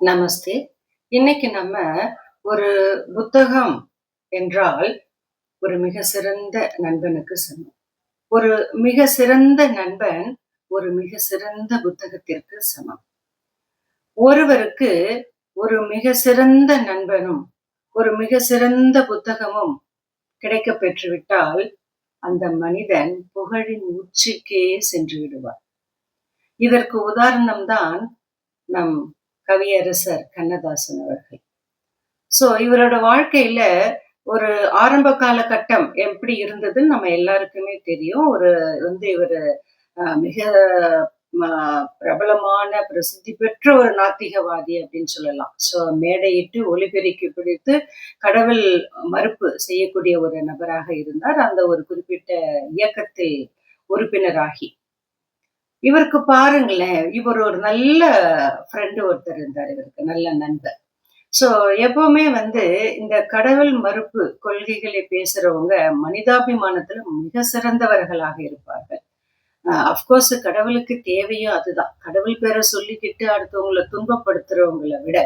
நமஸ்தே. இன்னைக்கு நம்ம ஒரு புத்தகம் என்றால் ஒரு மிக சிறந்த நண்பனுக்கு சமம். ஒரு மிக சிறந்த நண்பன் ஒரு மிக சிறந்த புத்தகத்திற்கு சமம். ஒருவருக்கு ஒரு மிக சிறந்த நண்பனும், ஒரு மிக சிறந்த புத்தகமும் கிடைக்கப் பெற்றுவிட்டால், அந்த மனிதன் புகழின் உச்சிக்கே சென்று விடுவார். இதற்கு உதாரணம் தான் நம் கவியரசர் கண்ணதாசன் அவர்கள். இவரோட வாழ்க்கையில ஒரு ஆரம்ப காலகட்டம் எப்படி இருந்ததுன்னு நம்ம எல்லாருக்குமே தெரியும். இவரு மிக ம பிரபலமான பிரசித்தி பெற்ற ஒரு நாத்திகவாதி அப்படின்னு சொல்லலாம். மேடையிட்டு ஒலிபெருக்கி பிடித்து கடவுள் மறுப்பு செய்யக்கூடிய ஒரு நபராக இருந்தார். அந்த ஒரு குறிப்பிட்ட இயக்கத்தில் உறுப்பினராகி. இவருக்கு பாருங்களேன், இவர் ஒரு நல்ல ஃப்ரெண்ட் ஒருத்தர் இருந்தார் இவருக்கு. நல்ல நண்பர். சோ எப்பவுமே இந்த கடவுள் மறுப்பு கொள்கைகளை பேசுறவங்க மனிதாபிமானத்துல மிக சிறந்தவர்களாக இருப்பார்கள். அஃப்கோர்ஸ் கடவுளுக்கு தேவையும் அதுதான். கடவுள் பேரை சொல்லிக்கிட்டு அடுத்தவங்கள துன்பப்படுத்துறவங்கள விட,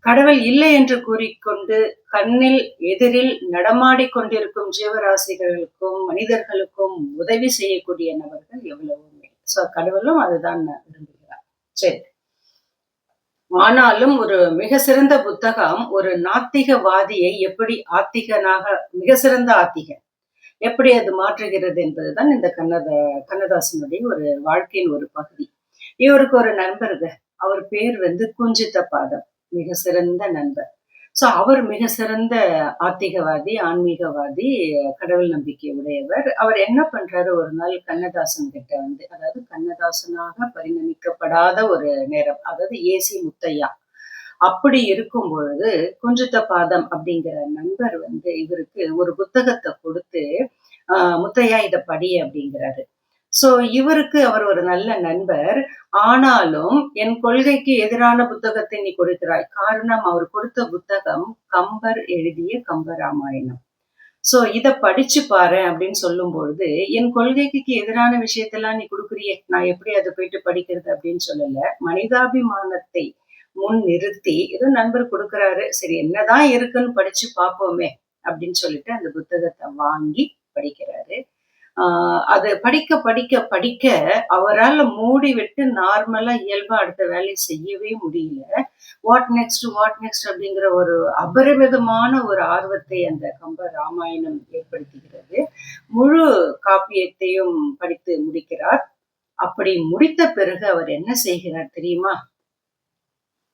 கடவுள் இல்லை என்று கூறிக்கொண்டு கண்ணில் எதிரில் நடமாடிக் கொண்டிருக்கும் ஜீவராசிகளுக்கும் மனிதர்களுக்கும் உதவி செய்யக்கூடிய நபர்கள் எவ்வளவோ மேல். கடவுளும் அதுதான் விரும்புகிறார். சரி. ஆனாலும் ஒரு மிக சிறந்த புத்தகம் ஒரு நாத்திகவாதியை எப்படி ஆத்திகனாக மிக சிறந்த ஆத்திகன் எப்படி அது மாற்றுகிறது என்பதுதான் இந்த கண்ணதாசனுடைய ஒரு வாழ்க்கையின் ஒரு பகுதி. இவருக்கு ஒரு நண்பருங்க. அவர் பேர் குஞ்சித பாதம். மிக சிறந்த நண்பர். அவர் மிக சிறந்த ஆத்திகவாதி, ஆன்மீகவாதி, கடவுள் நம்பிக்கை உடையவர். அவர் என்ன பண்றாரு, ஒரு நாள் கண்ணதாசன் கிட்ட அதாவது கண்ணதாசனாக பரிணமிக்கப்படாத ஒரு நேரம், அதாவது ஏசி முத்தையா. அப்படி இருக்கும் பொழுது குஞ்சித பாதம் அப்படிங்கிற நண்பர் இவருக்கு ஒரு புத்தகத்தை கொடுத்து, முத்தையா இத படி அப்படிங்கிறாரு. இவருக்கு அவர் ஒரு நல்ல நண்பர். ஆனாலும் என் கொள்கைக்கு எதிரான புத்தகத்தை நீ கொடுக்கிறாய். காரணம், அவர் கொடுத்த புத்தகம் கம்பர் எழுதிய கம்பராமாயணம். இத படிச்சு பாரு அப்படின்னு சொல்லும் பொழுது, என் கொள்கைக்கு எதிரான விஷயத்தெல்லாம் நீ கொடுக்குறியே, நான் எப்படி அதை போயிட்டு படிக்கிறது அப்படின்னு சொல்லல. மனிதாபிமானத்தை முன் நிறுத்தி ஏதோ நண்பர் கொடுக்குறாரு, சரி என்னதான் இருக்குன்னு படிச்சு பார்ப்போமே அப்படின்னு சொல்லிட்டு அந்த புத்தகத்தை வாங்கி படிக்கிறாரு. அது படிக்க படிக்க படிக்க அவரால மூடி விட்டு நார்மலா இயல்பா அடுத்த வேலையை செய்யவே முடியல. வாட் நெக்ஸ்ட் அப்படிங்கிற ஒரு அபரிமிதமான ஒரு ஆர்வத்தை அந்த கம்ப ராமாயணம் ஏற்படுத்துகிறது. முழு காப்பியத்தையும் படித்து முடிக்கிறார். அப்படி முடித்த பிறகு அவர் என்ன செய்கிறார் தெரியுமா?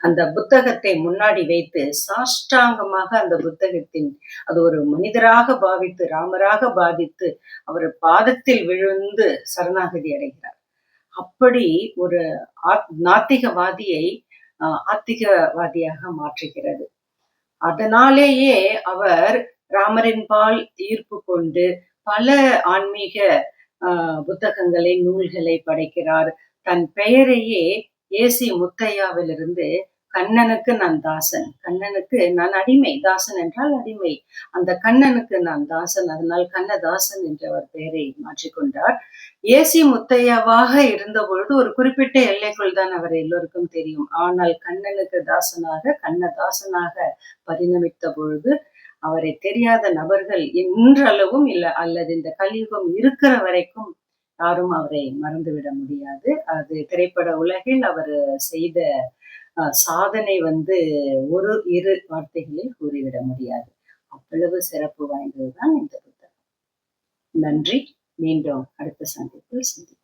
அந்த புத்தகத்தை முன்னாடி வைத்து சாஷ்டாங்கமாக அந்த புத்தகத்தின் அது ஒரு மனிதராக பாவித்து, ராமராக பாதித்து அவர் பாதத்தில் விழுந்து சரணாகதி அடைகிறார். அப்படி ஒரு நாத்திகவாதியை ஆத்திகவாதியாக மாற்றுகிறது. அதனாலேயே அவர் ராமரின் பால் ஈர்ப்பு கொண்டு பல ஆன்மீக புத்தகங்களை, நூல்களை படைக்கிறார். தன் பெயரையே ஏசி முத்தையாவிலிருந்து கண்ணனுக்கு நான் தாசன், கண்ணனுக்கு நான் அடிமை, தாசன் என்றால் அடிமை, அந்த கண்ணனுக்கு நான் தாசன், அதனால் கண்ணதாசன் என்ற அவர் பெயரை மாற்றிக்கொண்டார். ஏசி முத்தையாவாக இருந்த பொழுது ஒரு குறிப்பிட்ட எல்லைக்குள் தான் அவர் எல்லோருக்கும் தெரியும். ஆனால் கண்ணனுக்கு தாசனாக, கண்ணதாசனாக பரிணமித்த பொழுது அவரை தெரியாத நபர்கள் இன்றளவும் இல்ல, அல்லது இந்த கலியுகம் இருக்கிற வரைக்கும் யாரும் அவரை மறந்துவிட முடியாது. அது திரைப்பட உலகில் அவர் செய்த சாதனை ஒரு இரு வார்த்தைகளில் கூறிவிட முடியாது. அவ்வளவு சிறப்பு வாய்ந்ததுதான் இந்த புத்தகம். நன்றி. மீண்டும் அடுத்த சந்திப்பில் சந்திப்போம்.